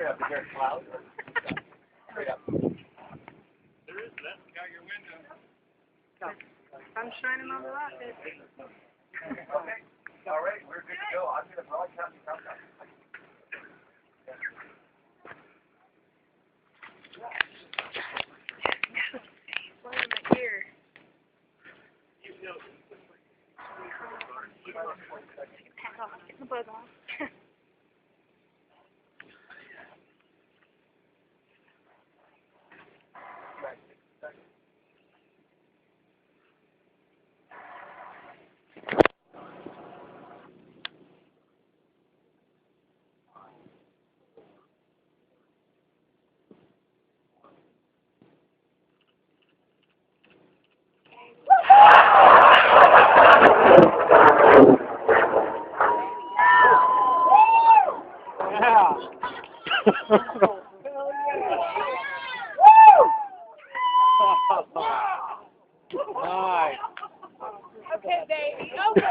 straight up. Is there a cloud? Straight up. There is that. Got your window. I'm shining on the rocket. Okay. All right, we're good to go. I'm going to broadcast the countdown. One in my ear. Get the buzz on. Nice. Okay, baby. Open.